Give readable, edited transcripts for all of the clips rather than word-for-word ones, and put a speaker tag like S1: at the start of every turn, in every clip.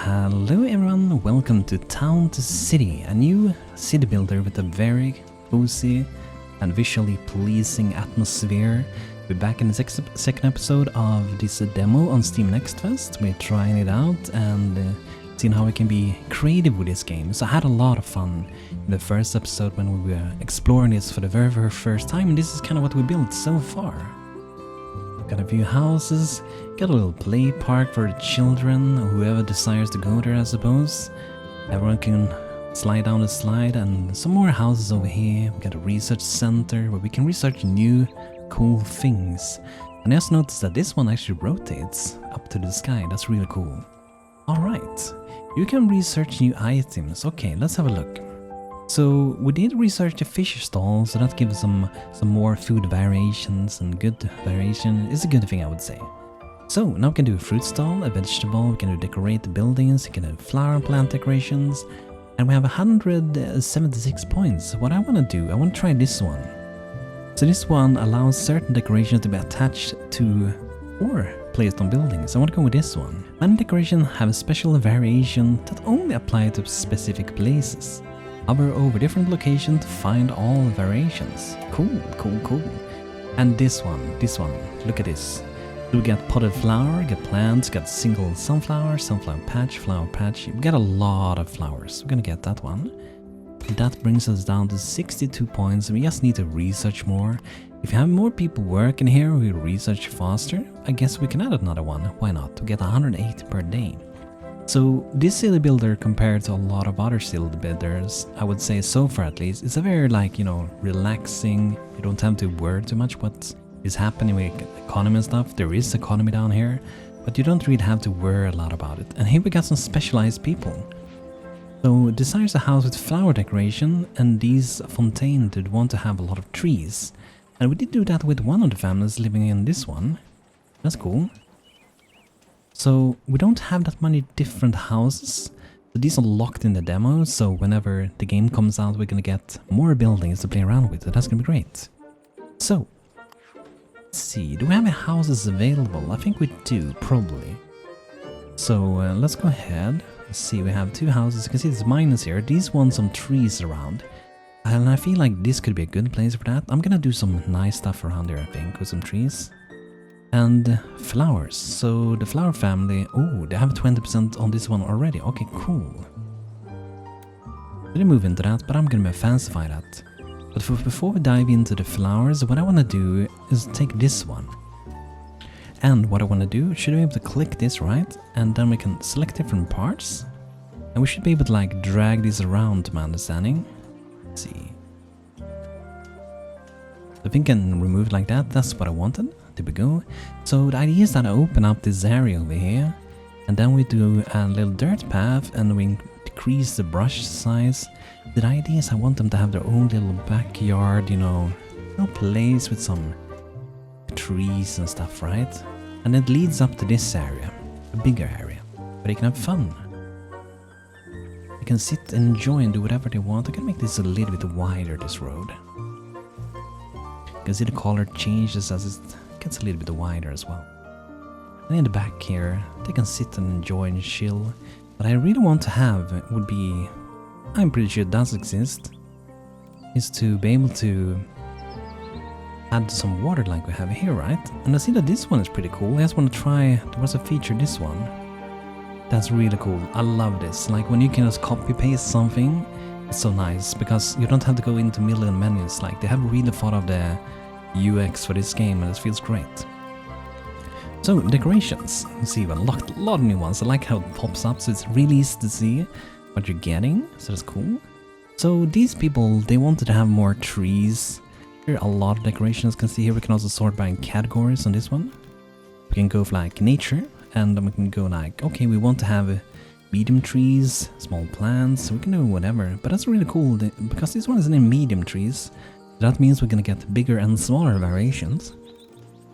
S1: Hello everyone, welcome to Town to City, a new city builder with a very cozy and visually pleasing atmosphere. We're back in the second episode of this demo on Steam Next Fest. We're trying it out and seeing how we can be creative with this game. So I had a lot of fun in the first episode when we were exploring this for the very first time, and this is kind of what we built so far. Got a few houses, got a little play park for the children, whoever desires to go there I suppose. Everyone can slide down the slide, and some more houses over here. We got a research center where we can research new cool things. And I just noticed that this one actually rotates up to the sky, that's really cool. Alright, you can research new items. Okay, let's have a look. So we did research the fish stall, so that gives some more food variations, and good variation is a good thing I would say. So now we can do a fruit stall, a vegetable, we can do decorate the buildings, we can do flower and plant decorations, and we have 176 points. What I want to do, I want to try this one. So this one allows certain decorations to be attached to or placed on buildings. I want to go with this one. Many decorations have a special variation that only apply to specific places. Hover over different locations to find all variations. Cool. And this one, look at this. So we got potted flower, got plants, got single sunflower, sunflower patch, flower patch. We got a lot of flowers. We're gonna get that one. That brings us down to 62 points. We just need to research more. If you have more people working here, we research faster. I guess we can add another one. Why not? To get 108 per day. So this city builder, compared to a lot of other city builders, I would say so far at least, it's a very relaxing. You don't have to worry too much what is happening with economy and stuff. There is economy down here, but you don't really have to worry a lot about it. And here we got some specialized people. So desires a house with flower decoration, and these fontaine did want to have a lot of trees. And we did do that with one of the families living in this one. That's cool. So we don't have that many different houses, so these are locked in the demo, so whenever the game comes out we're gonna get more buildings to play around with, so that's gonna be great. So, let's see, do we have any houses available? I think we do, probably. So let's go ahead, let's see, we have two houses, you can see there's minus here, these want some trees around. And I feel like this could be a good place for that. I'm gonna do some nice stuff around here I think, with some trees. And flowers. So the flower family, oh, they have 20% on this one already. Okay, cool. Didn't move into that, but I'm gonna fancify that. But before we dive into the flowers, what I want to do is take this one. And what I want to do, should be able to click this, right? And then we can select different parts. And we should be able to drag this around, to my understanding. Let's see. I think I can remove it like that. That's what I wanted. There we go. So the idea is that I open up this area over here, and then we do a little dirt path, and we decrease the brush size. The idea is I want them to have their own little backyard, little place with some trees and stuff, right? And it leads up to this area, a bigger area, where they can have fun. They can sit and enjoy and do whatever they want. I can make this a little bit wider, this road. You can see the color changes as it gets a little bit wider as well. And in the back here, they can sit and enjoy and chill. What I really want to have would be, I'm pretty sure it does exist, is to be able to add some water like we have here, right? And I see that this one is pretty cool. I just want to try, what's a feature, this one. That's really cool. I love this. Like when you can just copy paste something, it's so nice because you don't have to go into million menus. Like they have really thought of the UX for this game, and it feels great. So decorations, see, we unlocked a lot of new ones. I like how it pops up, so it's really easy to see what you're getting, so that's cool. So these people, they wanted to have more trees. There are a lot of decorations. You can see here we can also sort by categories on this one. We can go for nature, and then we can go okay, we want to have medium trees, small plants, so we can do whatever. But that's really cool because this one is in medium trees. That means we're gonna get bigger and smaller variations.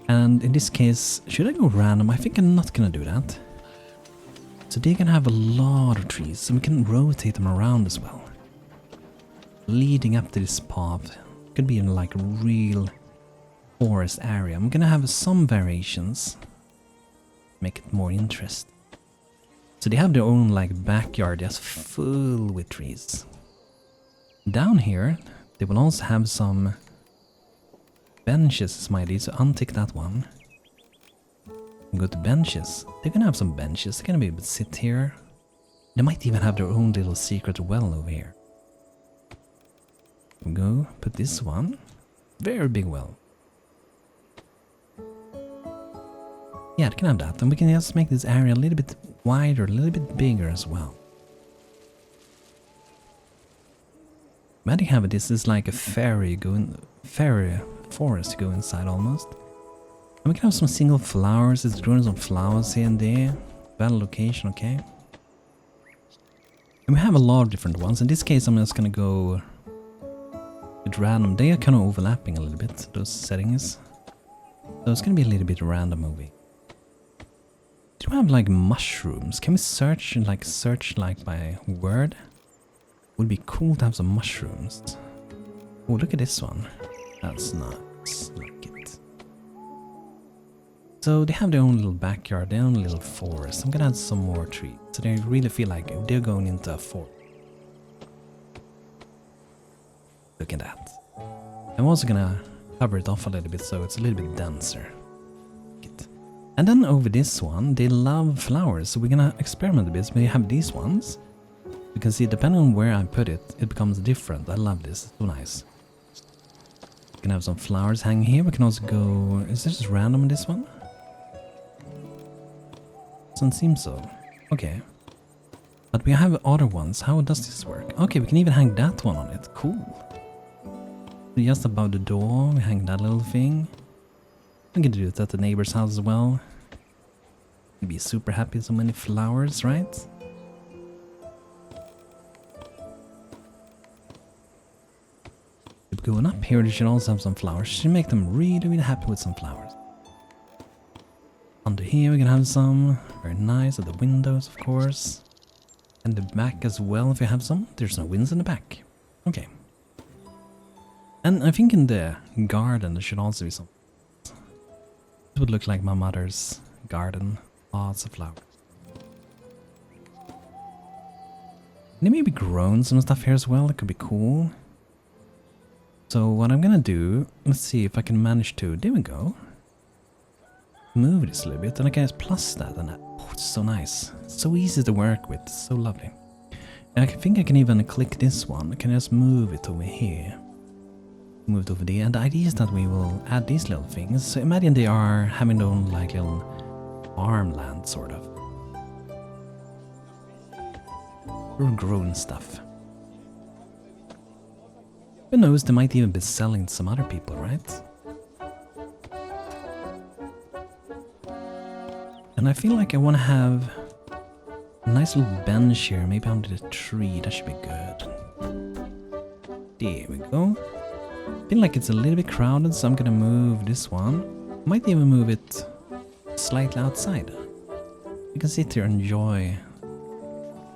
S1: And in this case, should I go random? I think I'm not gonna do that. So they can have a lot of trees, so we can rotate them around as well. Leading up to this path, could be in a real forest area. I'm gonna have some variations. Make it more interesting. So they have their own like backyard just full with trees. Down here, they will also have some benches, is my idea, so untick that one. And go to benches. They're gonna have some benches, they're gonna be able to sit here. They might even have their own little secret well over here. We'll go put this one. Very big well. Yeah, they can have that, and we can just make this area a little bit wider, a little bit bigger as well. Imagine having this is like a fairy forest to go inside almost. And we can have some single flowers, it's growing some flowers here and there. Valid location, okay. And we have a lot of different ones. In this case I'm just gonna go with random. They are kind of overlapping a little bit, those settings. So it's gonna be a little bit random movie. Do we have like mushrooms? Can we search like by word? Would be cool to have some mushrooms. Oh, look at this one. That's nice. Like it. So they have their own little backyard, their own little forest. I'm gonna add some more trees. So they really feel like they're going into a forest. Look at that. I'm also gonna cover it off a little bit so it's a little bit denser. And then over this one, they love flowers. So we're gonna experiment a bit. We have these ones. You can see depending on where I put it, it becomes different. I love this, it's so nice. We can have some flowers hanging here. We can also go, is this just random on this one? Doesn't seem so. Okay. But we have other ones, how does this work? Okay, we can even hang that one on it, cool. So just above the door, we hang that little thing. We can do it at the neighbor's house as well. You'd be super happy, so many flowers, right? Going up here, they should also have some flowers. Should make them really, really happy with some flowers. Under here, we can have some. Very nice. At the windows, of course. And the back as well, if you have some. There's no windows in the back. Okay. And I think in the garden, there should also be some. It would look like my mother's garden. Lots of flowers. They may be grown some stuff here as well. It could be cool. So what I'm gonna do, let's see if I can manage to, there we go. Move this a little bit and I can just plus that and that. Oh, it's so nice. It's so easy to work with, it's so lovely. And I think I can even click this one. I can just move it over here. Move it over there. And the idea is that we will add these little things. So imagine they are having their own like little farmland sort of. Or grown stuff. Who knows, they might even be selling to some other people, right? And I feel like I want to have a nice little bench here, maybe under the tree, that should be good. There we go. I feel like it's a little bit crowded, so I'm gonna move this one. Might even move it slightly outside. You can sit here and enjoy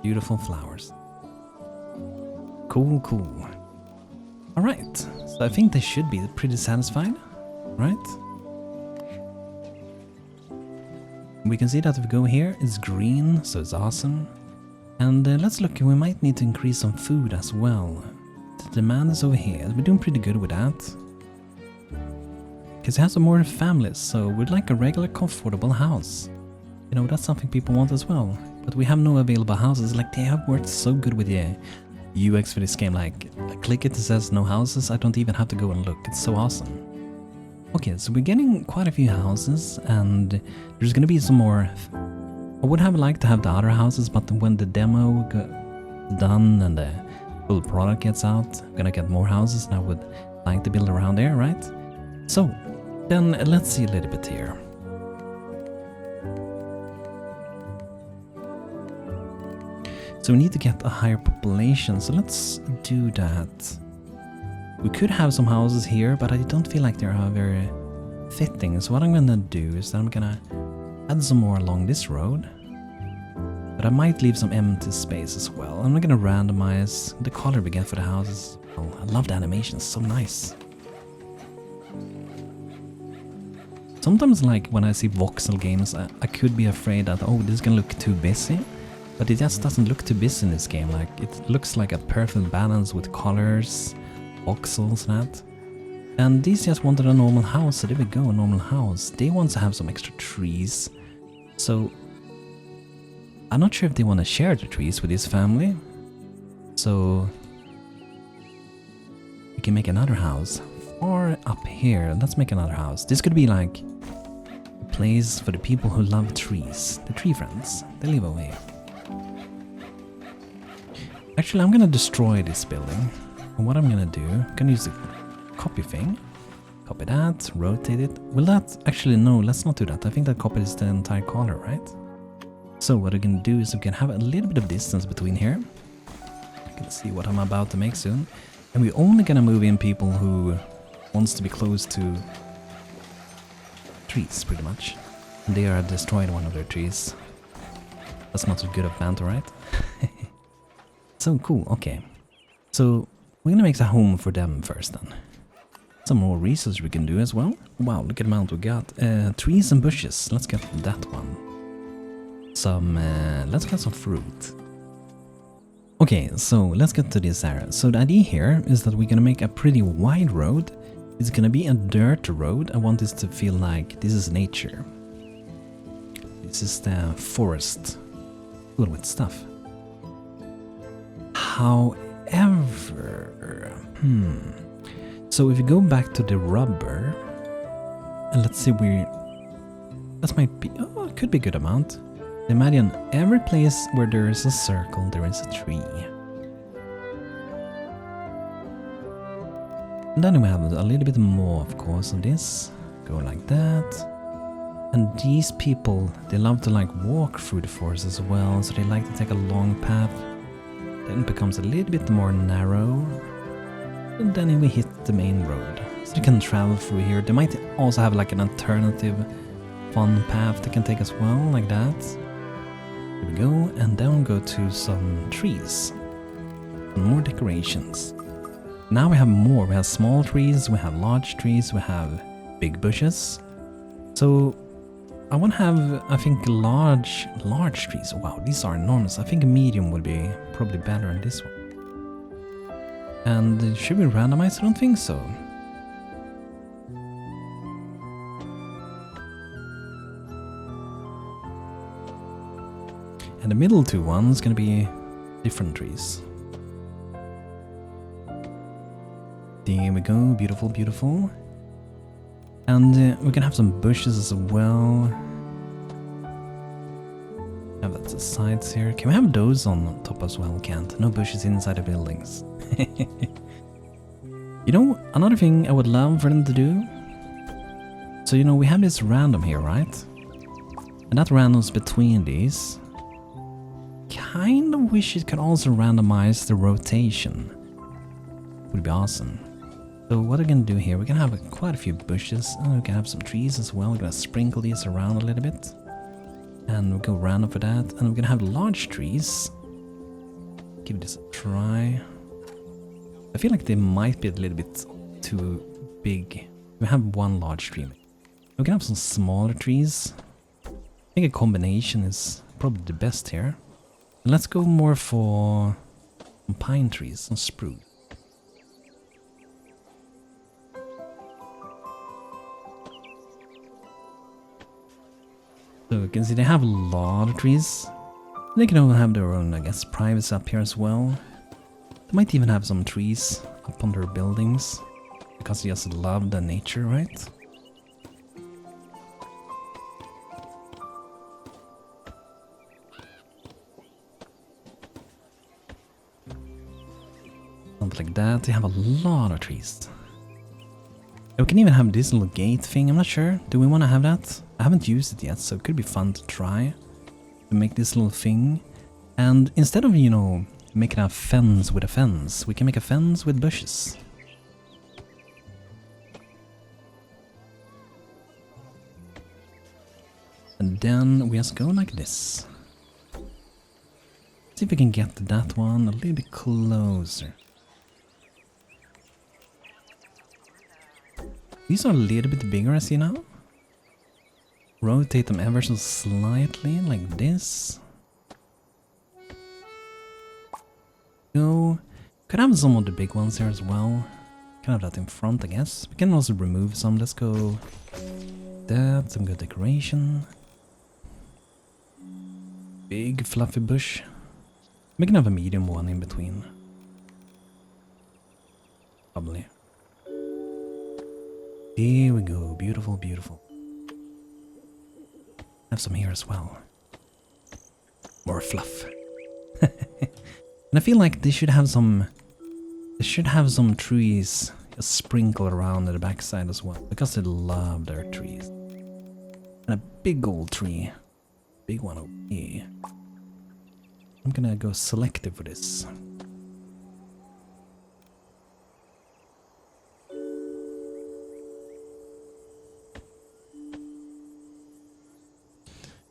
S1: beautiful flowers. Cool, cool. Alright, so I think they should be pretty satisfied, right? We can see that if we go here, it's green, so it's awesome. And let's look, we might need to increase some food as well. The demand is over here, we're doing pretty good with that. Because it has some more families, so we'd like a regular comfortable house. You know, that's something people want as well. But we have no available houses, like they have worked so good with the UX for this game, like I click it, it says no houses, I don't even have to go and look, it's so awesome. Okay, so we're getting quite a few houses and there's gonna be some more. I would have liked to have the other houses, but when the demo got done and the full product gets out, I'm gonna get more houses and I would like to build around there, right? So, then let's see a little bit here. So we need to get a higher population, so let's do that. We could have some houses here, but I don't feel like they're very fitting. So what I'm gonna do is that I'm gonna add some more along this road. But I might leave some empty space as well. I'm gonna randomize the color we get for the houses. Oh, I love the animation, it's so nice. Sometimes like when I see voxel games, I could be afraid that, oh, this is gonna look too busy. But it just doesn't look too busy in this game. Like, it looks like a perfect balance with colors, voxels and that. And these just wanted a normal house, so there we go, a normal house. They want to have some extra trees. So I'm not sure if they want to share the trees with this family. So we can make another house far up here. Let's make another house. This could be like a place for the people who love trees. The tree friends. They live over here. Actually, I'm gonna destroy this building. And what I'm gonna do, I'm gonna use the copy thing. Copy that, rotate it. Will that actually, no, let's not do that. I think that copies the entire color, right? So what we're gonna do is we can have a little bit of distance between here. You can see what I'm about to make soon. And we're only gonna move in people who wants to be close to trees, pretty much. And they are destroyed one of their trees. That's not so good of banter, right? So cool, okay. So we're gonna make a home for them first then. Some more research we can do as well. Wow, look at the amount we got. Trees and bushes, let's get that one. Let's get some fruit. Okay, so let's get to this area. So the idea here is that we're gonna make a pretty wide road. It's gonna be a dirt road. I want this to feel like this is nature. This is the forest full with stuff. However, so if you go back to the rubber, and let's see that might be, oh, it could be a good amount. Imagine every place where there is a circle, there is a tree. And then we have a little bit more, of course, of this. Go like that. And these people, they love to like walk through the forest as well, so they like to take a long path. Then it becomes a little bit more narrow. And then we hit the main road. So you can travel through here. They might also have like an alternative fun path they can take as well, like that. Here we go, and then go to some trees. And more decorations. Now we have more. We have small trees, we have large trees, we have big bushes. So I want to have, I think, large trees. Wow, these are enormous. I think a medium would be probably better than this one. And should we randomize? I don't think so. And the middle two ones gonna be different trees. There we go, beautiful, beautiful. And we can have some bushes as well. Have that to the sides here. Can we have those on top as well? Can't. No bushes inside the buildings. You know, another thing I would love for them to do. So, you know, we have this random here, right? And that random's between these. Kind of wish it could also randomize the rotation. Would be awesome. So what we're gonna do here, we're gonna have quite a few bushes, and we can have some trees as well. We're gonna sprinkle these around a little bit. And we'll go random for that. And we're gonna have large trees. Give this a try. I feel like they might be a little bit too big. We have one large tree. We can have some smaller trees. I think a combination is probably the best here. And let's go more for some pine trees, some spruce. So you can see they have a lot of trees. They can all have their own, I guess, privacy up here as well. They might even have some trees up on their buildings, because they just love the nature, right? Something like that. They have a lot of trees. We can even have this little gate thing, I'm not sure. Do we want to have that? I haven't used it yet, so it could be fun to try. To make this little thing. And instead of, you know, making a fence with a fence, we can make a fence with bushes. And then we just go like this. See if we can get that one a little bit closer. These are a little bit bigger, I see now. Rotate them ever so slightly, like this. go. Could have some of the big ones here as well. Can have that in front, I guess. We can also remove some. Let's go. That, some good decoration. Big fluffy bush. We can have a medium one in between. Probably. Here we go. Beautiful, beautiful. Have some here as well. More fluff. And I feel like they should have some trees just sprinkled around the backside as well, because they love their trees. And a big old tree. Big one over here. I'm gonna go selective for this.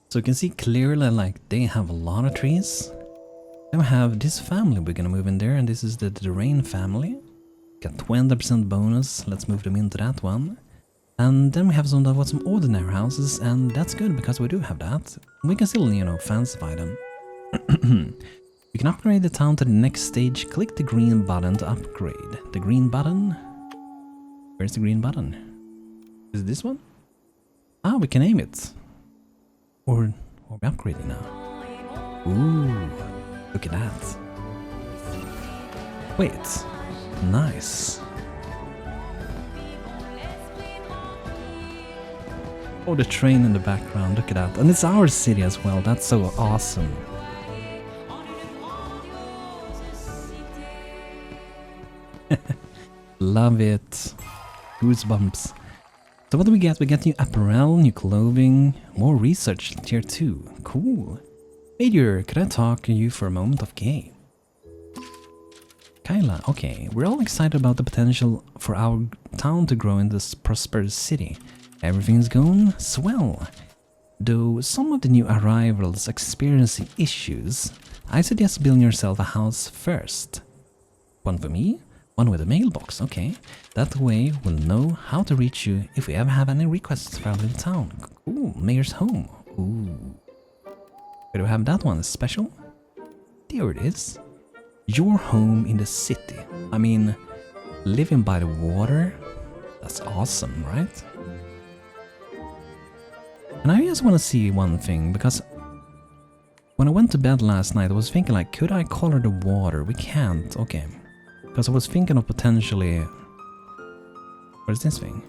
S1: So you can see clearly, like, they have a lot of trees. Then we have this family we're gonna move in there, and this is the Rain family. Got 20% bonus, let's move them into that one. And then we have some ordinary houses, and that's good because we do have that. We can still, you know, fancify them. You can upgrade the town to the next stage. Click the green button to upgrade. The green button? Where's the green button? Is it this one? Ah, we can aim it. Or are we upgrading now? Ooh, look at that. Wait, nice. Oh, the train in the background, look at that. And it's our city as well, that's so awesome. Love it. Goosebumps. So what do we get? We get new apparel, new clothing, more research, tier 2. Cool. Major, could I talk to you for a moment? Okay. Kyla, okay. We're all excited about the potential for our town to grow in this prosperous city. Everything's going swell. Though some of the new arrivals experiencing issues, I suggest building yourself a house first. One for me? One with a mailbox, okay. That way we'll know how to reach you if we ever have any requests for our little town. Cool, Mayor's home. Ooh. Where do we have that one? Special? There it is. Your home in the city. I mean, living by the water? That's awesome, right? And I just want to see one thing, because when I went to bed last night I was thinking, like, could I color the water? We can't, okay. Because I was thinking of potentially... What is this thing?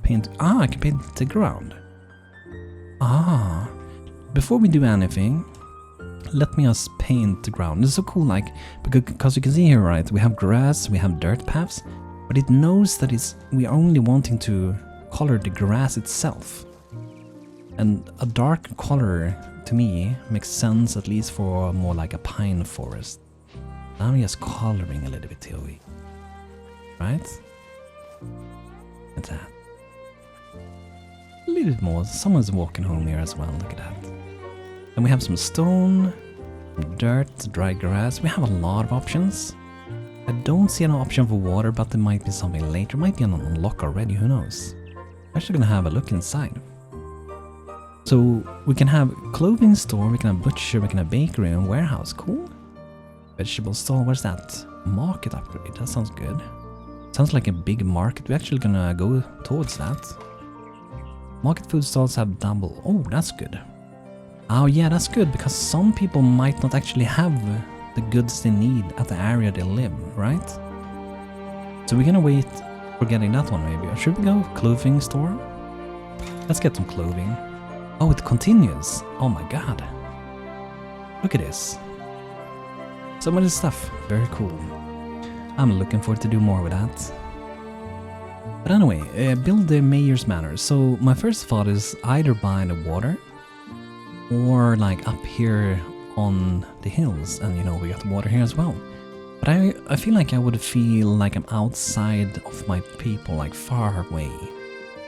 S1: Paint... Ah, I can paint the ground. Ah. Before we do anything, let me just paint the ground. This is so cool, like, because you can see here, right? We have grass, we have dirt paths, but it knows that we are only wanting to color the grass itself. And a dark color, to me, makes sense, at least for more like a pine forest. I'm just coloring a little bit here, right? Look at that. A little bit more. Someone's walking home here as well. Look at that. And we have some stone, dirt, dry grass. We have a lot of options. I don't see an option for water, but there might be something later. Might be an unlock already. Who knows? I'm actually gonna have a look inside. So we can have clothing store, we can have butcher, we can have bakery and warehouse. Cool. Vegetable stall, where's that? Market upgrade, that sounds good. Sounds like a big market, we're actually gonna go towards that. Market food stalls have double, oh that's good. Oh yeah, that's good, because some people might not actually have the goods they need at the area they live, right? So we're gonna wait for getting that one maybe. Or should we go clothing store? Let's get some clothing. Oh, it continues, oh my god. Look at this. So much stuff, very cool. I'm looking forward to do more with that. But anyway, build the mayor's manor. So my first thought is either by the water or like up here on the hills, and you know we got water here as well. But I feel like I would feel like I'm outside of my people, like far away.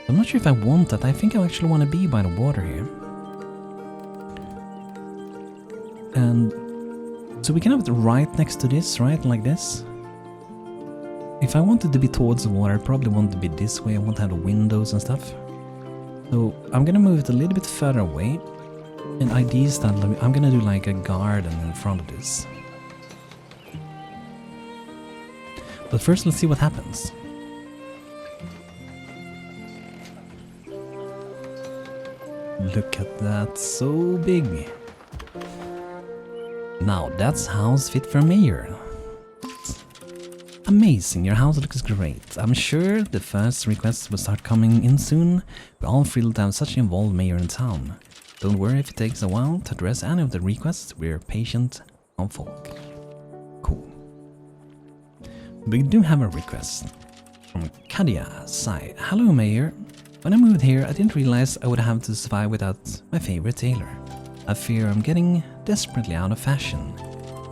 S1: I'm not sure if I want that. I think I actually want to be by the water here. And so we can have it right next to this, right? Like this. If I wanted to be towards the water, I probably want to be this way. I want to have the windows and stuff. So I'm gonna move it a little bit further away. And ideas that I'm gonna do like a garden in front of this. But first, let's see what happens. Look at that, so big. Now that's house fit for mayor. Amazing, your house looks great. I'm sure the first requests will start coming in soon. We're all thrilled to have such an involved mayor in town. Don't worry if it takes a while to address any of the requests, we're patient on folk. Cool. We do have a request from Kadia Sai. Hello mayor. When I moved here, I didn't realize I would have to survive without my favorite tailor. I fear I'm getting desperately out of fashion.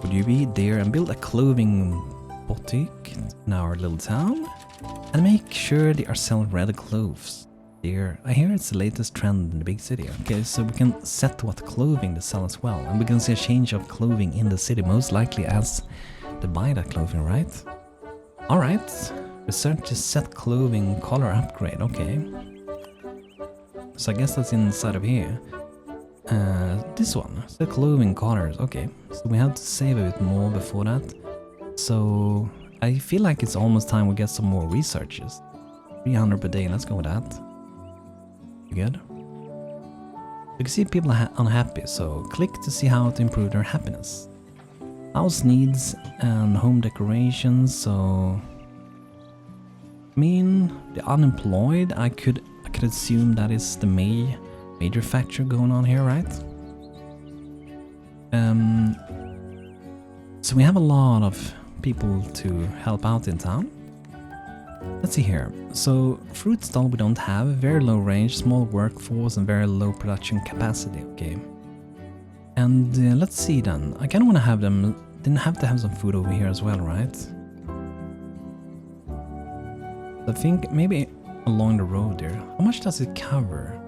S1: Would you be there and build a clothing boutique in our little town? And make sure they are selling red clothes. There, I hear it's the latest trend in the big city. Okay, so we can set what clothing they sell as well. And we can see a change of clothing in the city, most likely as they buy that clothing, right? Alright, research to set clothing color upgrade, okay. So I guess that's inside of here. This one, the clothing colors, okay. So we have to save a bit more before that. So I feel like it's almost time we get some more researches. 300 per day, let's go with that. Good. You can see people are unhappy, so click to see how to improve their happiness. House needs and home decorations, so... I mean, the unemployed, I could assume that is the major factor going on here, right? So we have a lot of people to help out in town. Let's see here. So fruit stall we don't have, very low range, small workforce and very low production capacity, okay. And let's see then. I kind of want to have them, didn't have to have some food over here as well, right? I think maybe along the road there. How much does it cover?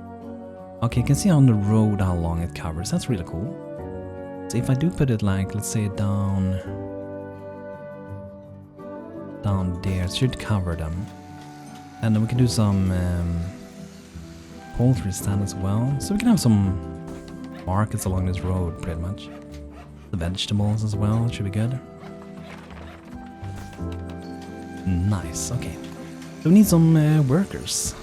S1: Okay, you can see on the road how long it covers. That's really cool. So if I do put it like, let's say down there, it should cover them. And then we can do some poultry stand as well. So we can have some markets along this road pretty much. The vegetables as well, should be good. Nice, okay. So we need some workers.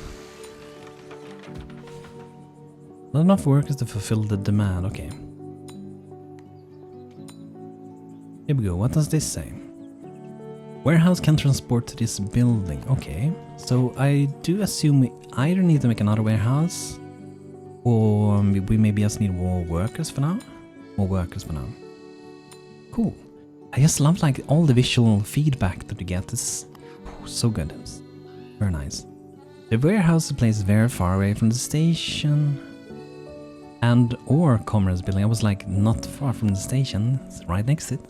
S1: Not enough workers to fulfill the demand, okay. Here we go, what does this say? Warehouse can transport to this building, okay. So I do assume we either need to make another warehouse or we maybe just need more workers for now. More workers for now. Cool. I just love like all the visual feedback that we get. It's so good. It's very nice. The warehouse is placed very far away from the station and or commerce building. I was like not far from the station, it's right next to it.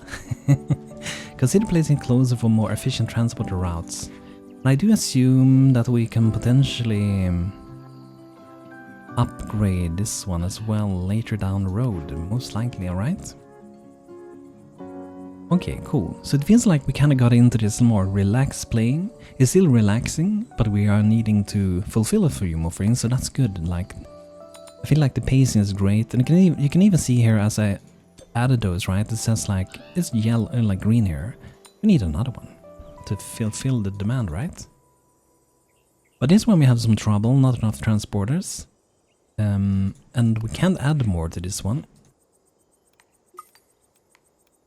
S1: Consider placing closer for more efficient transport routes. And I do assume that we can potentially upgrade this one as well later down the road, most likely, alright? Okay, cool. So it feels like we kind of got into this more relaxed playing. It's still relaxing, but we are needing to fulfill a few more things, so that's good. Like, I feel like the pacing is great, and you can even see here as I added those, right? It says like it's yellow, like green here. We need another one to fulfill the demand, right? But this one we have some trouble, not enough transporters, and we can't add more to this one.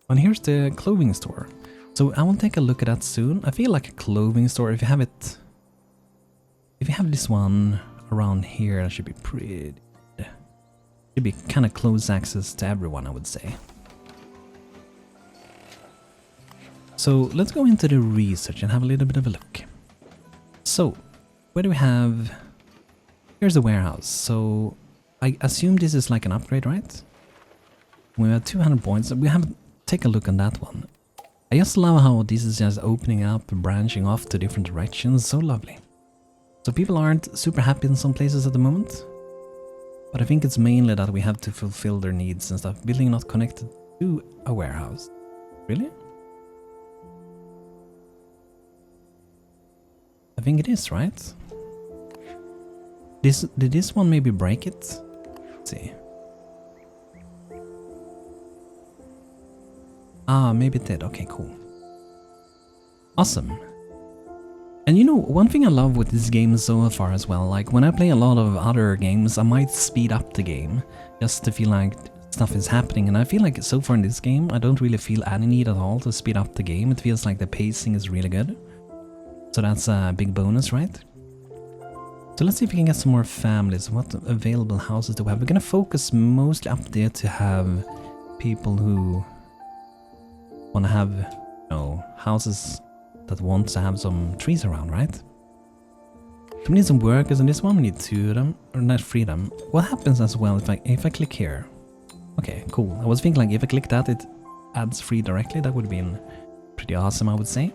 S1: And here's the clothing store. So I will take a look at that soon. I feel like a clothing store, if you have it, if you have this one around here, that should be pretty. Should be kind of close access to everyone, I would say. So let's go into the research and have a little bit of a look. So, where do we have... Here's the warehouse. So, I assume this is like an upgrade, right? We have 200 points. We have... Take a look on that one. I just love how this is just opening up and branching off to different directions. So lovely. So people aren't super happy in some places at the moment. But I think it's mainly that we have to fulfill their needs and stuff. Building not connected to a warehouse. Really? I think it is, right? Did this one maybe break it? Let's see. Ah, maybe it did. Okay, cool. Awesome. And you know, one thing I love with this game so far as well, like when I play a lot of other games, I might speed up the game just to feel like stuff is happening. And I feel like so far in this game, I don't really feel any need at all to speed up the game. It feels like the pacing is really good. So that's a big bonus, right? So let's see if we can get some more families. What available houses do we have? We're gonna focus mostly up there to have people who want to have, you know, houses that want to have some trees around, right? So we need some workers in this one. We need 2 of them, or not 3 of them. What happens as well if I click here? Okay, cool. I was thinking like if I click that, it adds 3 directly. That would have been pretty awesome, I would say.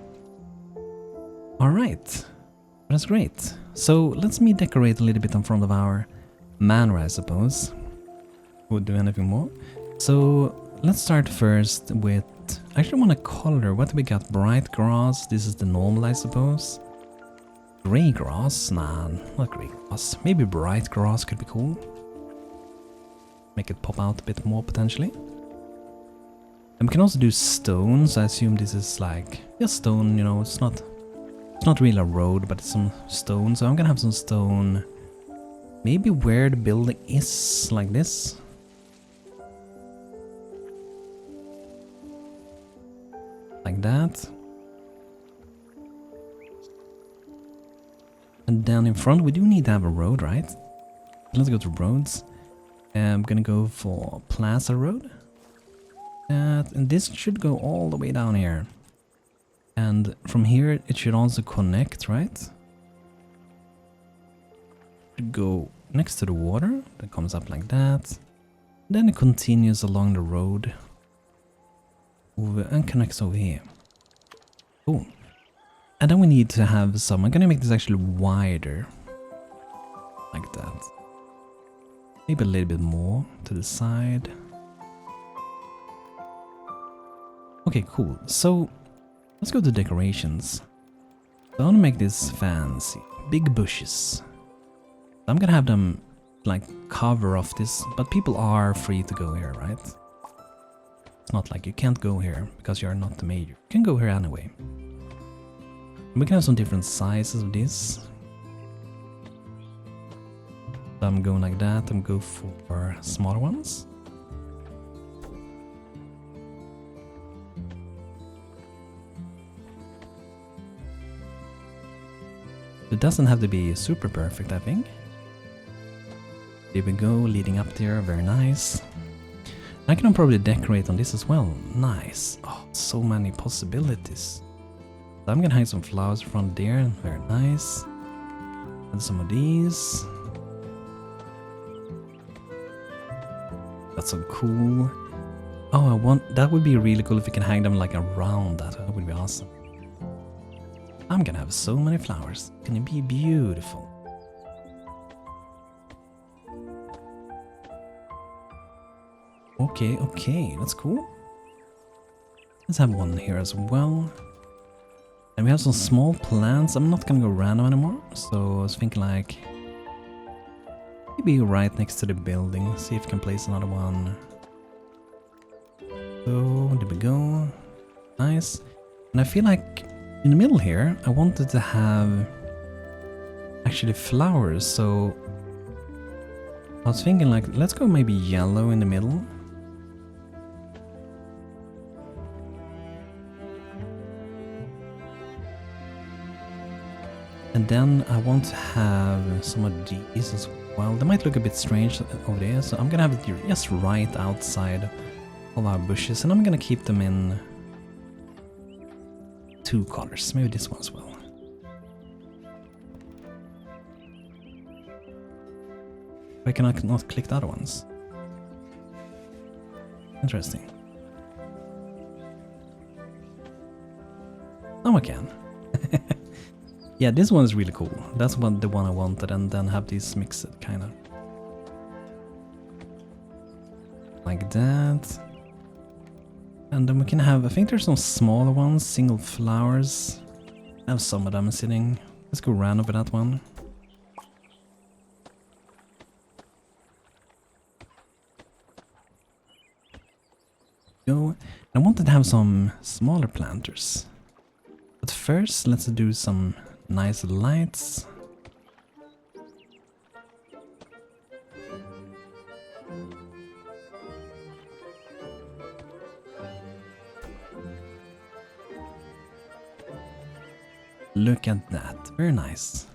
S1: All right, that's great. So let's me decorate a little bit in front of our manor, I suppose. Would do anything more. So let's start first with, I actually want to color. What do we got? Bright grass. This is the normal, I suppose. Gray grass? Nah, not gray grass. Maybe bright grass could be cool. Make it pop out a bit more potentially. And we can also do stones. I assume this is like just stone, you know, it's not really a road, but it's some stone. So I'm gonna have some stone maybe where the building is, like this. Like that. And down in front we do need to have a road, right? Let's go to roads. I'm gonna go for Plaza Road. And this should go all the way down here. And from here it should also connect, right? Go next to the water. That comes up like that. Then it continues along the road. Over and connects over here. Cool. And then we need to have some, I'm gonna make this actually wider. Like that. Maybe a little bit more to the side. Okay, cool. So let's go to decorations. So I want to make this fancy. Big bushes. I'm gonna have them like cover off this, but people are free to go here, right? It's not like you can't go here because you're not the major. You can go here anyway. We can have some different sizes of this. So I'm going like that. I'm going for smaller ones. It doesn't have to be super perfect, I think. There we go, leading up there, very nice. I can probably decorate on this as well. Nice. Oh, so many possibilities. So I'm gonna hang some flowers from there, very nice. And some of these. That's so cool. Oh, that would be really cool if we can hang them like around that. That would be awesome. I'm gonna have so many flowers. It's gonna be beautiful. Okay, that's cool. Let's have one here as well. And we have some small plants. I'm not gonna go random anymore. So I was thinking like maybe right next to the building. See if we can place another one. So there we go. Nice. And I feel like in the middle here, I wanted to have actually flowers. So I was thinking like, let's go maybe yellow in the middle. And then I want to have some of these as well. They might look a bit strange over there, so I'm gonna have it just right outside of our bushes, and I'm gonna keep them in 2 colors. Maybe this one as well. Why can I not click the other ones? Interesting. Oh, I can. Yeah, this one's really cool. That's the one I wanted, and then have these mixed, kind of. Like that. And then we can have, I think there's some smaller ones, single flowers. I have some of them sitting. Let's go random with that one. Go. I wanted to have some smaller planters. But first, let's do some nice lights. Look at that, very nice.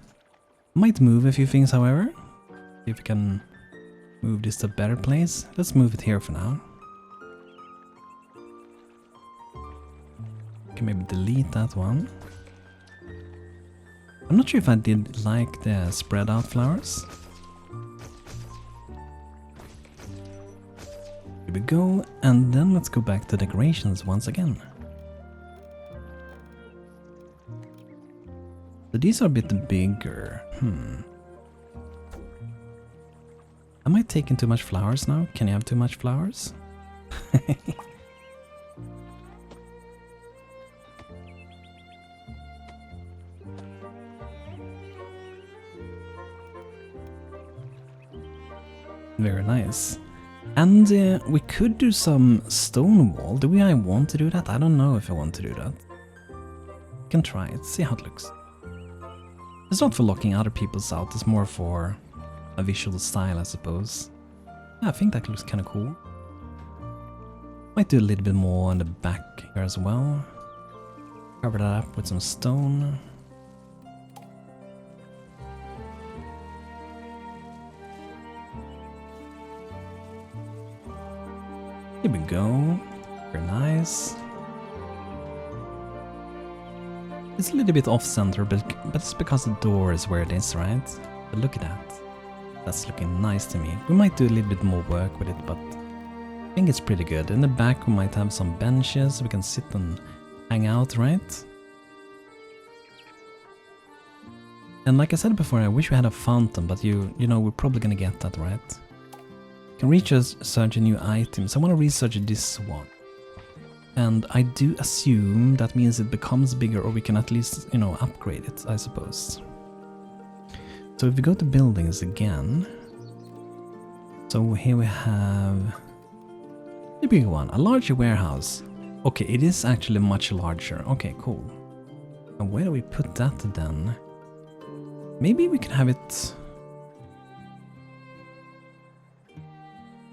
S1: Might move a few things, however. See if we can move this to a better place. Let's move it here for now. Can maybe delete that one. I'm not sure if I did like the spread out flowers. Here we go, and then let's go back to decorations once again. So these are a bit bigger. Am I taking too much flowers now? Can you have too much flowers? Very nice. And we could do some stone wall. Do I want to do that? I don't know if I want to do that. Can try it, see how it looks. It's not for locking other people's out, it's more for a visual style, I suppose. Yeah, I think that looks kind of cool. Might do a little bit more on the back here as well. Cover that up with some stone. Here we go. Very nice. It's a little bit off-center, but it's because the door is where it is, right? But look at that. That's looking nice to me. We might do a little bit more work with it, but I think it's pretty good. In the back we might have some benches so we can sit and hang out, right? And like I said before, I wish we had a fountain, but you know, we're probably gonna get that, right? Can research new items. I want to research this one. And I do assume that means it becomes bigger, or we can at least, you know, upgrade it, I suppose. So if we go to buildings again, so here we have the big one, a larger warehouse. Okay, it is actually much larger. Okay, cool. And where do we put that then? Maybe we can have it.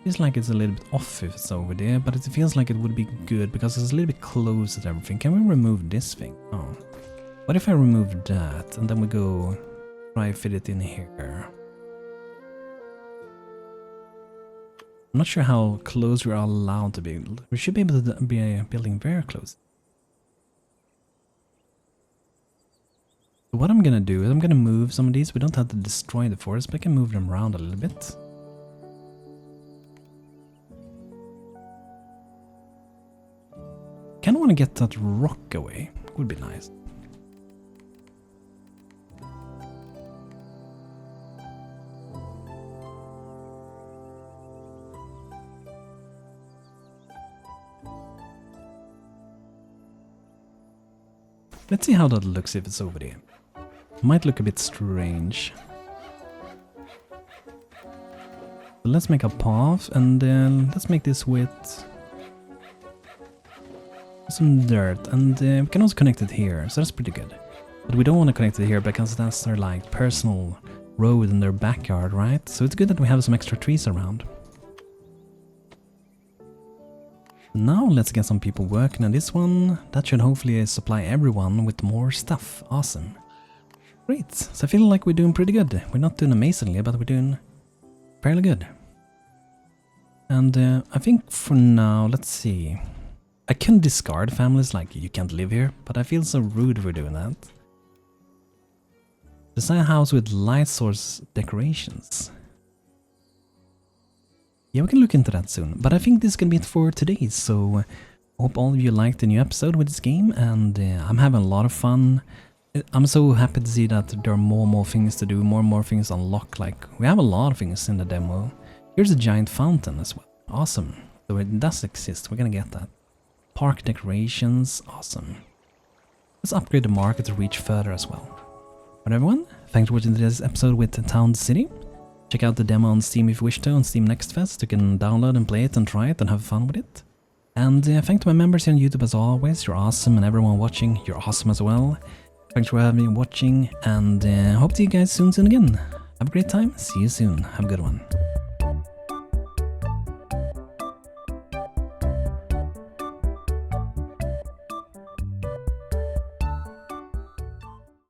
S1: Feels like it's a little bit off if it's over there, but it feels like it would be good because it's a little bit close to everything. Can we remove this thing? Oh. What if I remove that and then we go try fit it in here? I'm not sure how close we are allowed to be. We should be able to be building very close. So what I'm gonna do is I'm gonna move some of these. We don't have to destroy the forest, but I can move them around a little bit. I kind of want to get that rock away. Would be nice. Let's see how that looks if it's over there. Might look a bit strange. So let's make a path and then let's make this with some dirt, and we can also connect it here, so that's pretty good. But we don't want to connect it here because that's their like personal road in their backyard, right? So it's good that we have some extra trees around. Now let's get some people working on this one. That should hopefully supply everyone with more stuff. Awesome. Great. So I feel like we're doing pretty good. We're not doing amazingly, but we're doing fairly good. And I think for now, let's see. I can discard families like you can't live here, but I feel so rude for doing that. Design a house with light source decorations. Yeah, we can look into that soon, but I think this is gonna be it for today, so hope all of you liked the new episode with this game, and I'm having a lot of fun. I'm so happy to see that there are more and more things to do, more and more things unlock. Like, we have a lot of things in the demo. Here's a giant fountain as well. Awesome. So it does exist, we're gonna get that. Park decorations, awesome. Let's upgrade the market to reach further as well. But everyone, thanks for watching today's episode with Town City. Check out the demo on Steam if you wish to, on Steam Next Fest. You can download and play it and try it and have fun with it. And thanks to my members here on YouTube as always. You're awesome, and everyone watching, you're awesome as well. Thanks for having me watching, and hope to see you guys soon again. Have a great time. See you soon. Have a good one.